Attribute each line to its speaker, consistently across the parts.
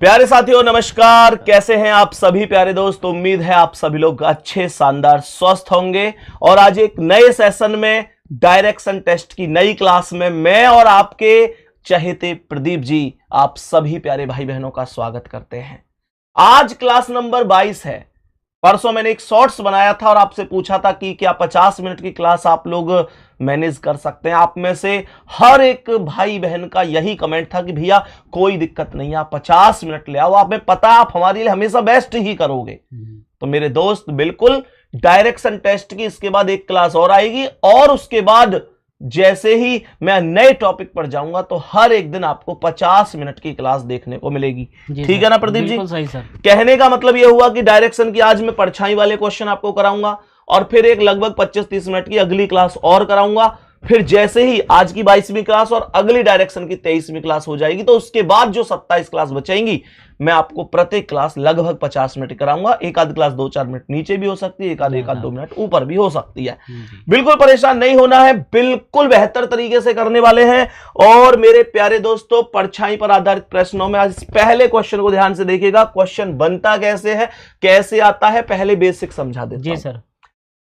Speaker 1: प्यारे साथियों नमस्कार, कैसे हैं आप सभी प्यारे दोस्त। उम्मीद है आप सभी लोग अच्छे शानदार स्वस्थ होंगे। और आज एक नए सेशन में डायरेक्शन टेस्ट की नई क्लास में मैं और आपके चहेते प्रदीप जी आप सभी प्यारे भाई बहनों का स्वागत करते हैं। आज क्लास नंबर 22 है। परसों मैंने एक शॉर्ट्स बनाया था और आपसे पूछा था कि क्या 50 मिनट की क्लास आप लोग मैनेज कर सकते हैं। आप में से हर एक भाई बहन का यही कमेंट था कि भैया कोई दिक्कत नहीं है, आप 50 मिनट ले आओ, आप में पता आप हमारे लिए हमेशा बेस्ट ही करोगे। तो मेरे दोस्त बिल्कुल डायरेक्शन टेस्ट की इसके बाद एक क्लास और आएगी और उसके बाद जैसे ही मैं नए टॉपिक पर जाऊंगा तो हर एक दिन आपको 50 मिनट की क्लास देखने को मिलेगी। ठीक है ना प्रदीप जी?
Speaker 2: सही सर।
Speaker 1: कहने का मतलब यह हुआ कि डायरेक्शन की आज मैं परछाई वाले क्वेश्चन आपको कराऊंगा और फिर एक लगभग 25-30 मिनट की अगली क्लास और कराऊंगा। फिर जैसे ही आज की 22वीं क्लास और अगली डायरेक्शन की 23वीं क्लास हो जाएगी तो उसके बाद जो 27 क्लास बचेंगी मैं आपको प्रत्येक क्लास लगभग 50 मिनट कराऊंगा। एक आध क्लास 2-4 मिनट नीचे भी हो सकती है, एक आध 2 मिनट ऊपर भी हो सकती है। बिल्कुल परेशान नहीं होना है, बिल्कुल बेहतर तरीके से करने वाले हैं। और मेरे प्यारे दोस्तों, परछाई पर आधारित प्रश्नों में आज पहले क्वेश्चन को ध्यान से देखिएगा। क्वेश्चन बनता कैसे है, कैसे आता है, पहले बेसिक समझा देता हूं।
Speaker 2: जी सर।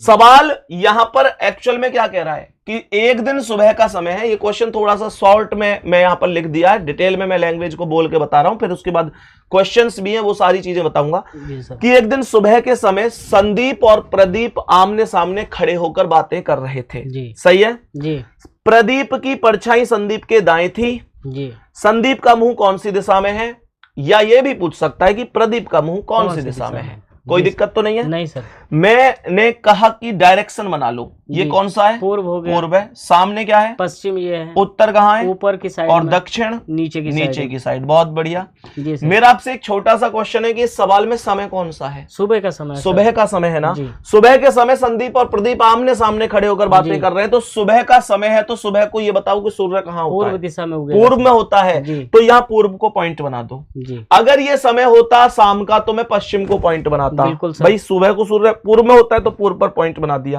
Speaker 1: सवाल यहां पर एक्चुअल में क्या कह रहा है कि एक दिन सुबह का समय है। ये क्वेश्चन थोड़ा सा शॉर्ट में मैं यहां पर लिख दिया है, डिटेल में मैं लैंग्वेज को बोल के बता रहा हूं, फिर उसके बाद क्वेश्चंस भी हैं, वो सारी चीजें बताऊंगा। कि एक दिन सुबह के समय संदीप और प्रदीप आमने सामने खड़े होकर बातें कर रहे थे।
Speaker 2: जी।
Speaker 1: सही है
Speaker 2: जी।
Speaker 1: प्रदीप की परछाई संदीप के दाएं थी।
Speaker 2: जी।
Speaker 1: संदीप का मुंह कौन सी दिशा में है, या यह भी पूछ सकता है कि प्रदीप का मुंह कौन सी दिशा में है। कोई दिक्कत तो नहीं है?
Speaker 2: नहीं सर।
Speaker 1: मैंने कहा कि डायरेक्शन बना लो। ये कौन सा है?
Speaker 2: पूर्व हो गया।
Speaker 1: पूर्व है। सामने क्या है?
Speaker 2: पश्चिम। ये है।
Speaker 1: उत्तर कहाँ है?
Speaker 2: ऊपर की साइड।
Speaker 1: और दक्षिण
Speaker 2: नीचे की
Speaker 1: साइड। बहुत बढ़िया।
Speaker 2: जी सर।
Speaker 1: मेरा आपसे एक छोटा सा क्वेश्चन है कि इस सवाल में समय कौन सा है?
Speaker 2: सुबह का समय।
Speaker 1: सुबह का समय है ना?
Speaker 2: जी।
Speaker 1: सुबह के समय संदीप और प्रदीप आमने सामने खड़े होकर बातें कर रहे हैं। तो सुबह का समय है तो सुबह को ये बताओ कि सूर्य कहाँ होता है?
Speaker 2: पूर्व दिशा में
Speaker 1: पूर्व में होता है। तो यहाँ पूर्व को पॉइंट बना दो। अगर ये समय होता शाम का तो मैं पश्चिम को पॉइंट बनाता। भाई सुबह को सूर्य पूर्व में होता है तो पूर्व पर पॉइंट बना दिया।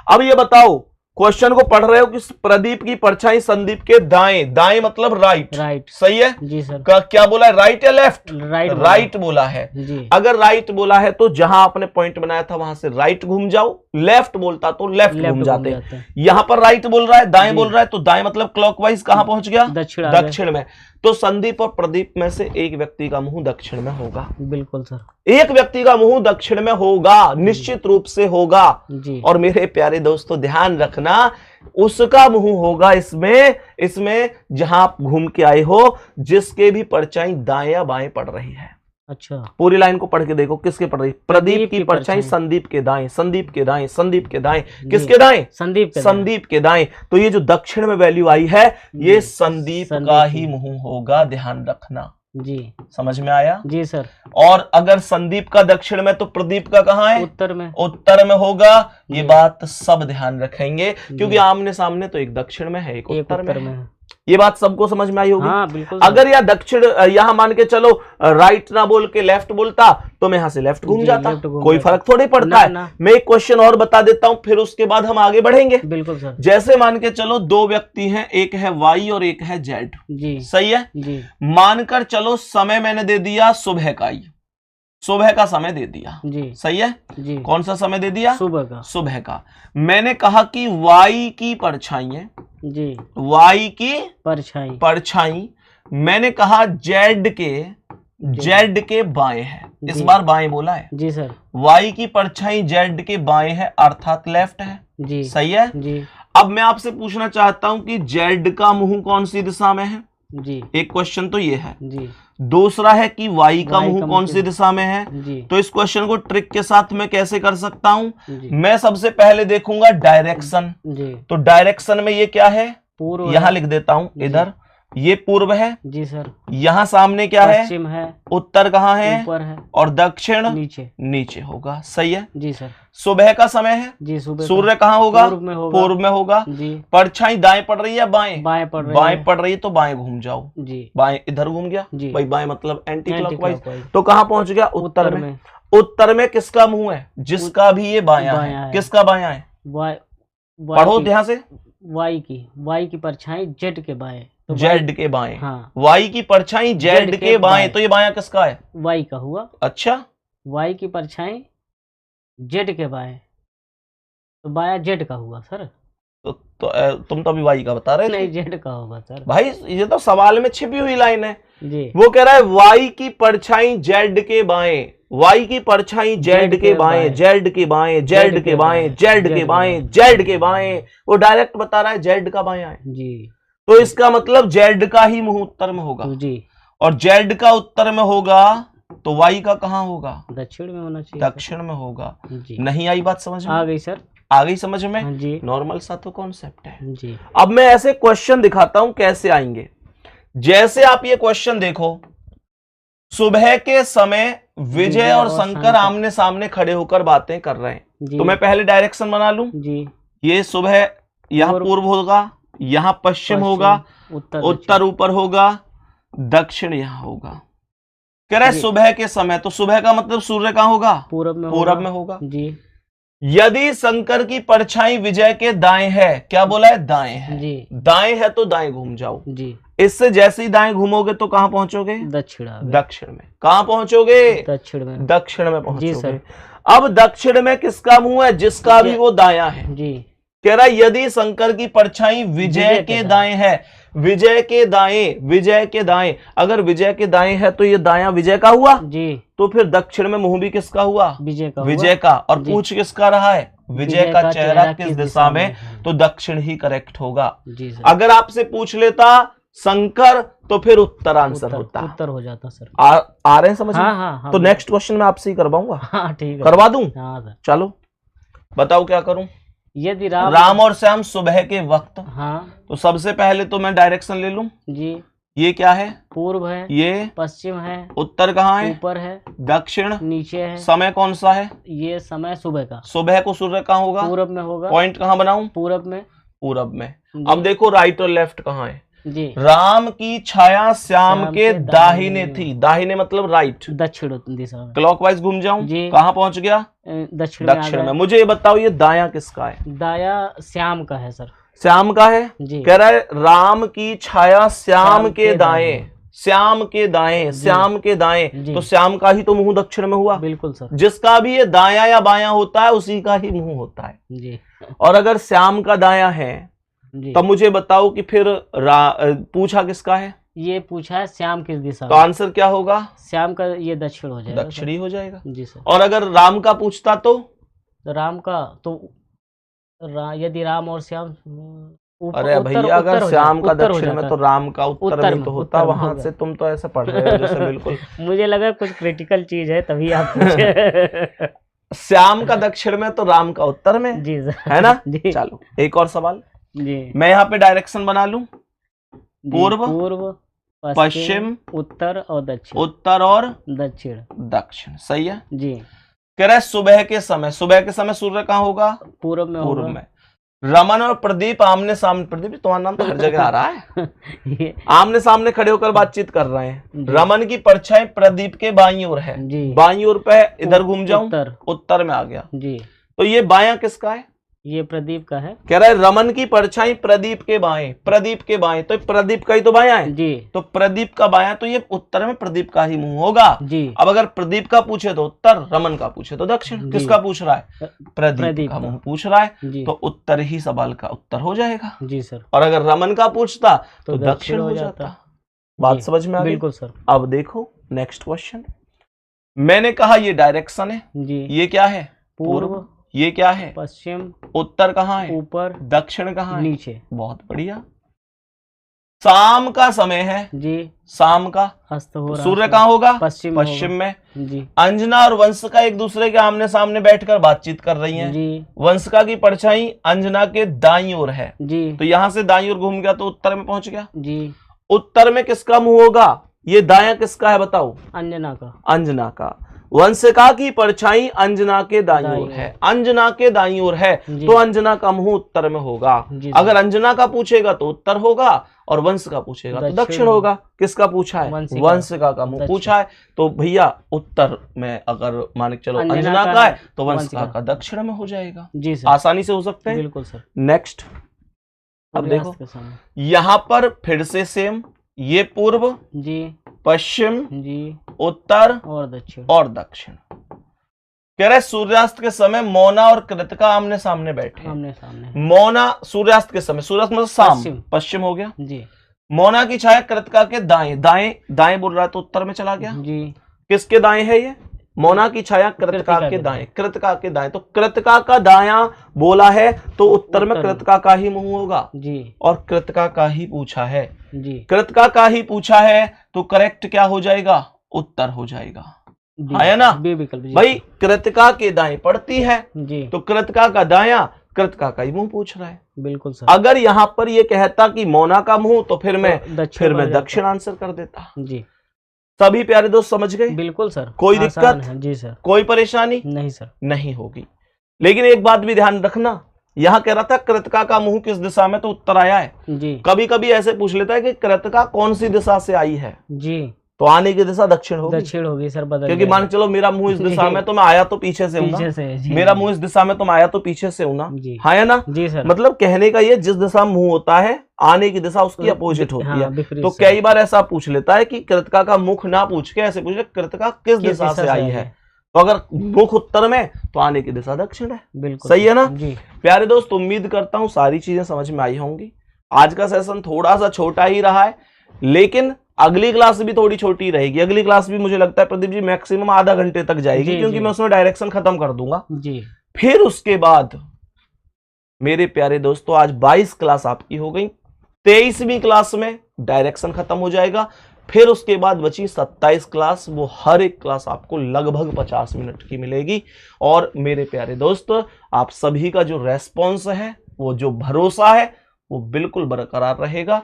Speaker 1: अब ये बताओ, क्वेश्चन को पढ़ रहे हो कि प्रदीप की परछाई संदीप के दाएं। दाएं मतलब राइट। सही है
Speaker 2: जी सर।
Speaker 1: क्या बोला है, राइट या लेफ्ट?
Speaker 2: राइट
Speaker 1: बोला है। अगर राइट बोला है तो जहां आपने पॉइंट बनाया था वहां से राइट घूम जाओ। लेफ्ट बोलता तो लेफ्ट घूम जाते। यहां पर राइट बोल रहा है, दाएं बोल रहा है तो दाएं मतलब क्लॉकवाइज कहां पहुंच गया? दक्षिण में। तो संदीप और प्रदीप में से एक व्यक्ति का मुंह दक्षिण में होगा।
Speaker 2: बिल्कुल सर।
Speaker 1: एक व्यक्ति का मुंह दक्षिण में होगा, निश्चित रूप से होगा। और मेरे प्यारे दोस्तों ध्यान रखना, उसका मुंह होगा इसमें जहां आप घूम के आए हो, जिसके भी परछाई दाएं या बाएं पड़ रही है।
Speaker 2: अच्छा।
Speaker 1: पूरी लाइन को पढ़ के देखो, किसके पढ़ रही? प्रदीप की परछाई संदीप के दाएं, संदीप के दाएं, संदीप के दाएं। किसके दाएं? संदीप के दाएं। तो ये जो दक्षिण में वैल्यू आई है ये संदीप का ही मुंह होगा, ध्यान रखना।
Speaker 2: जी।
Speaker 1: समझ में आया? जी
Speaker 2: सर।
Speaker 1: और अगर संदीप का दक्षिण में तो प्रदीप का कहां है?
Speaker 2: उत्तर में।
Speaker 1: उत्तर में होगा। ये बात सब ध्यान रखेंगे क्योंकि आमने सामने तो एक दक्षिण में है, एक उत्तर में है। ये बात सबको समझ में आई होगी।
Speaker 2: हाँ, बिल्कुल।
Speaker 1: अगर या दक्षिण यहां मान के चलो राइट ना बोल के लेफ्ट बोलता तो मैं यहां से लेफ्ट घूम जाता, कोई फर्क थोड़ी पड़ता है। मैं एक क्वेश्चन और बता देता हूं फिर उसके बाद हम आगे बढ़ेंगे।
Speaker 2: बिल्कुल सर।
Speaker 1: जैसे मान के चलो दो व्यक्ति हैं, एक है वाई और एक है जेड। जी। सही है जी। मानकर चलो समय मैंने दे दिया सुबह का ही, सुबह का समय दे दिया। जी। सही है जी। कौन सा समय दे दिया? सुबह का। मैंने कहा कि वाई की परछाई है। जी। वाई की परछाई मैंने कहा जेड के बाएं है। इस बार बाएं बोला है। जी सर। वाई की परछाई जेड के बाएं है अर्थात लेफ्ट है। जी। सही है जी। अब मैं आपसे पूछना चाहता हूं कि जेड का मुंह कौन सी दिशा में है? जी। एक क्वेश्चन तो ये है जी। दूसरा है कि वाई का मुंह कौन सी दिशा में है जी। तो इस क्वेश्चन को ट्रिक के साथ मैं कैसे कर सकता हूं? मैं सबसे पहले देखूंगा डायरेक्शन जी। तो डायरेक्शन में ये क्या है? पूर्व। यहां लिख देता हूं इधर, ये पूर्व है जी सर। यहां सामने क्या है? पश्चिम है। उत्तर कहां है? ऊपर है। और दक्षिण नीचे होगा। सही है जी सर। सुबह का समय है जी। सूर्य कहां होगा? पूर्व में होगा जी। परछाई दाएं पड़ रही है बाएं? बाएं पड़ रही है तो बाएं घूम जाओ जी। बाएं इधर घूम गया जी। भाई बाएं मतलब एंटी क्लॉकवाइज। तो कहां पहुंच गया? उत्तर में। उत्तर में किसका मुंह है? जिसका भी ये बायां है। किसका बायां है? पढ़ो ध्यान से।
Speaker 2: वाई की परछाई जेड के बाएं। तो
Speaker 1: जेड के बाएं।
Speaker 2: हाँ,
Speaker 1: वाई की परछाई जेड के बाएं, तो ये बायां किसका है?
Speaker 2: वाई का हुआ।
Speaker 1: अच्छा,
Speaker 2: वाई की परछाई जेड के बाएं, तो बाया जेड का हुआ सर।
Speaker 1: तुम तो अभी वाई का बता रहे थे।
Speaker 2: नहीं, जेड का होगा सर।
Speaker 1: भाई ये तो सवाल में छिपी हुई लाइन है
Speaker 2: जी।
Speaker 1: वो कह रहा है वाई की परछाई जेड के बाएं, वाई की परछाई जेड के बाएं, जेड के बाएं, जेड के बाएं, जेड के बाएं, जेड के बाएं। वो डायरेक्ट बता रहा है जेड का बायां है
Speaker 2: जी।
Speaker 1: तो इसका मतलब जेड का ही मुंह उत्तर में होगा
Speaker 2: जी।
Speaker 1: और जेड का उत्तर में होगा तो वाई का कहाँ होगा?
Speaker 2: दक्षिण में होना चाहिए।
Speaker 1: दक्षिण में होगा
Speaker 2: जी।
Speaker 1: नहीं आई बात समझ में?
Speaker 2: आ गई सर।
Speaker 1: आ गई समझ में?
Speaker 2: हाँ जी।
Speaker 1: नॉर्मल सा तो कॉन्सेप्ट है
Speaker 2: जी।
Speaker 1: अब मैं ऐसे क्वेश्चन दिखाता हूं कैसे आएंगे। जैसे आप ये क्वेश्चन देखो, सुबह के समय विजय और शंकर आमने सामने खड़े होकर बातें कर रहे हैं, तो मैं पहले डायरेक्शन बना लूं।
Speaker 2: जी।
Speaker 1: ये सुबह यहां पूर्व होगा, यहां पश्चिम होगा, उत्तर ऊपर होगा, दक्षिण यहां होगा। कह रहा है सुबह के समय, तो सुबह का मतलब सूर्य कहां होगा? पूरब में होगा
Speaker 2: जी।
Speaker 1: यदि शंकर की परछाई विजय के दाएं है, क्या बोला है? दाएं है जी। दाएं है तो दाएं घूम जाओ जी। इससे जैसे ही दाएं घूमोगे तो कहां पहुंचोगे? दक्षिण में। कहां पहुंचोगे? दक्षिण में। दक्षिण में पहुंचोगे। अब दक्षिण में किसका मुंह है? जिसका भी वो दायां है जी। कह रहा है यदि शंकर की परछाई विजय के दाएं है, विजय के दाएं, विजय के दाएं, अगर विजय के दाएं है तो ये दायां विजय का हुआ जी। तो फिर दक्षिण में मुंह भी किसका हुआ? विजय का। और पूछ किसका रहा है? विजय का चेहरा किस दिशा में? तो दक्षिण ही करेक्ट होगा। अगर आपसे पूछ लेता शंकर तो फिर उत्तर आंसर होता, उत्तर हो जाता सर। आ रहे हैं समझ में? हाँ, तो नेक्स्ट क्वेश्चन मैं आपसे ही करवाऊंगा। हाँ ठीक है, करवा दूं? हाँ, चलो बताओ क्या करूं। यदि राम और श्याम सुबह के वक्त, हाँ, तो सबसे पहले तो मैं डायरेक्शन ले लूं जी। ये क्या है? पूर्व है, ये पश्चिम है, उत्तर कहाँ है? ऊपर है, दक्षिण नीचे है, समय कौन सा है? ये समय सुबह का। सुबह को सूर्य कहाँ होगा? पूरब में होगा। पॉइंट कहाँ बनाऊं? पूरब में। पूरब में। अब देखो राइट और लेफ्ट कहाँ है जी। राम की छाया श्याम के दाहिने थी, दाहिने मतलब राइट, दक्षिण दिशा में। क्लॉकवाइज घूम जाऊं, कहाँ पहुंच गया? दक्षिण में। मुझे ये बताओ ये दायां किसका है? दाया श्याम का है सर। श्याम का है जी। कह रहा है राम की छाया श्याम के दाएं, श्याम के दाएं, श्याम के दाएं, तो श्याम का ही तो मुंह दक्षिण में हुआ। बिल्कुल सर। जिसका भी ये दायां या बायां होता है उसी का ही मुंह होता है जी। और अगर श्याम का दायां है तब मुझे बताओ कि फिर पूछा किसका है? ये पूछा है श्याम किस दिशा में। तो आंसर क्या होगा? श्याम का ये दक्षिण हो जाएगा, दक्षिणी हो जाएगा जी सर। और अगर राम का पूछता तो राम का तो यदि राम और श्याम, अरे भैया अगर श्याम का दक्षिण में तो राम का उत्तर में तो होता। वहां से तुम तो ऐसे पढ़ रहे हो जैसे बिल्कुल मुझे लगा कुछ क्रिटिकल चीज है तभी आप पूछे। श्याम का दक्षिण में तो राम का उत्तर में जी सर, है ना जी। चलो एक और सवाल जी। मैं यहाँ पे डायरेक्शन बना लूं, पूर्व, पश्चिम, उत्तर और दक्षिण, उत्तर और दक्षिण, दक्षिण। सही है जी। कह रहा है सुबह के समय, सुबह के समय सूर्य कहाँ होगा? पूर्व में। पूर्व में। रमन और प्रदीप आमने सामने, प्रदीप तुम्हारा नाम तो हर जगह आ रहा है आमने सामने खड़े होकर बातचीत कर रहे हैं। रमन की परछाई प्रदीप के बाईं ओर है, बाईं ओर पे इधर घूम जाऊं, उत्तर में आ गया जी। तो ये बायां किसका है? ये प्रदीप का है। कह रहा है रमन की परछाई प्रदीप के बाएं, प्रदीप के बाएं, तो प्रदीप का ही तो बायां है जी। तो प्रदीप का बायां, तो ये उत्तर में प्रदीप का ही मुंह होगा जी। अब अगर प्रदीप का पूछे तो उत्तर, रमन का पूछे तो दक्षिण। किसका पूछ रहा है? प्रदीप का मुंह पूछ रहा है, तो उत्तर ही सवाल का उत्तर हो जाएगा जी सर। और अगर रमन का पूछता तो दक्षिण हो जाता। बात समझ में आ गई? बिल्कुल सर। अब देखो नेक्स्ट क्वेश्चन। मैंने कहा ये डायरेक्शन है जी। ये क्या है? पूर्व। ये क्या है? पश्चिम। उत्तर कहाँ है? ऊपर। दक्षिण कहाँ है? नीचे। बहुत बढ़िया। शाम का समय है जी। शाम का अस्त हो रहा, सूर्य कहाँ होगा? पश्चिम में जी। अंजना और वंशिका एक दूसरे के आमने सामने बैठकर बातचीत कर रही हैं जी। वंशिका की परछाई अंजना के दाईं ओर है जी। तो यहाँ से दाईं ओर घूम गया तो उत्तर में पहुंच गया जी। उत्तर में किसका मुंह होगा? ये दायां किसका है बताओ? अंजना का। अंजना का। वंशिका की परछाई अंजना के दाईं ओर है, अंजना के दाईं ओर है तो अंजना का मुंह उत्तर में होगा। अगर अंजना का पूछेगा तो उत्तर होगा और वंश का पूछेगा तो दक्षिण होगा। किसका पूछा है? वंशिका का मुंह पूछा है, तो भैया उत्तर में अगर मान के चलो अंजना का है तो वंशिका का दक्षिण में हो जाएगा जी सर। आसानी से हो सकते हैं। बिल्कुल सर। नेक्स्ट अब देखो
Speaker 2: के समय।
Speaker 1: यहाँ पर फिर से सेम, ये पूर्व
Speaker 2: जी,
Speaker 1: पश्चिम
Speaker 2: जी,
Speaker 1: उत्तर
Speaker 2: और दक्षिण।
Speaker 1: और दक्षिण। कह रहे सूर्यास्त के समय मोना और कृतिका आमने सामने बैठे।
Speaker 2: आमने सामने।
Speaker 1: मोना सूर्यास्त के समय, सूर्यास्त मतलब शाम, पश्चिम हो गया
Speaker 2: जी।
Speaker 1: मोना की छाया कृतिका के दाएं, दाएं दाएं बोल रहा है तो उत्तर में चला गया
Speaker 2: जी।
Speaker 1: किसके दाएं है ये? मोना की छाया कृतिका के दाएं, कृतिका के दाएं, तो कृतिका का दायां बोला है तो उत्तर में कृतिका का ही मुंह होगा जी। और कृतिका का ही पूछा है जी, कृतिका का ही पूछा है तो करेक्ट क्या हो जाएगा? उत्तर हो जाएगा, है ना भाई। कृतिका के दाएं पड़ती है जी, तो कृतिका का दायां कृतिका का ही मुंह पूछ रहा है। बिल्कुल सर। अगर यहाँ पर ये कहता कि मोना का मुंह तो फिर मैं दक्षिण आंसर कर देता जी। सभी प्यारे दोस्त समझ गए? बिल्कुल सर। कोई दिक्कत है? जी सर। कोई परेशानी नहीं सर? नहीं होगी। लेकिन एक बात भी ध्यान रखना, यहाँ कह रहा था कृतिका का मुंह किस दिशा में, तो उत्तर आया है जी। कभी कभी ऐसे पूछ लेता है कि कृतिका कौन सी दिशा से आई है जी, तो आने की दिशा दक्षिण होगी। दक्षिण होगी सर, बदल, क्योंकि मान चलो मेरा मुंह इस दिशा में तो मैं आया तो पीछे से हूं ना, मेरा मुंह इस दिशा में तो मैं आया तो पीछे से हूं ना, है ना जी सर। मतलब कहने का ये जिस दिशा में मुंह होता है आने की दिशा उसकी अपोजिट होती है। तो कई बार ऐसा पूछ लेता है कि कृतिका का मुख ना पूछ के ऐसे पूछ ले कृतिका किस दिशा से आई है, तो अगर मुख उत्तर में तो आने की दिशा दक्षिण है। बिल्कुल सही है ना जी। प्यारे दोस्त उम्मीद करता हूं सारी चीजें समझ में आई होंगी। आज का सेशन थोड़ा सा छोटा ही रहा है, लेकिन अगली क्लास भी थोड़ी छोटी रहेगी। अगली क्लास भी मुझे लगता है प्रदीप जी मैक्सिमम आधा घंटे तक जाएगी, क्योंकि मैं उसमें डायरेक्शन खत्म कर दूंगा जी। फिर उसके बाद मेरे प्यारे दोस्तों आज 22 क्लास आपकी हो गई, 23वीं क्लास में डायरेक्शन खत्म हो जाएगा। फिर उसके बाद बची 27 क्लास, वो हर एक क्लास आपको लगभग 50 मिनट की मिलेगी। और मेरे प्यारे दोस्त आप सभी का जो रेस्पॉन्स है, वो जो भरोसा है, वो बिल्कुल बरकरार रहेगा।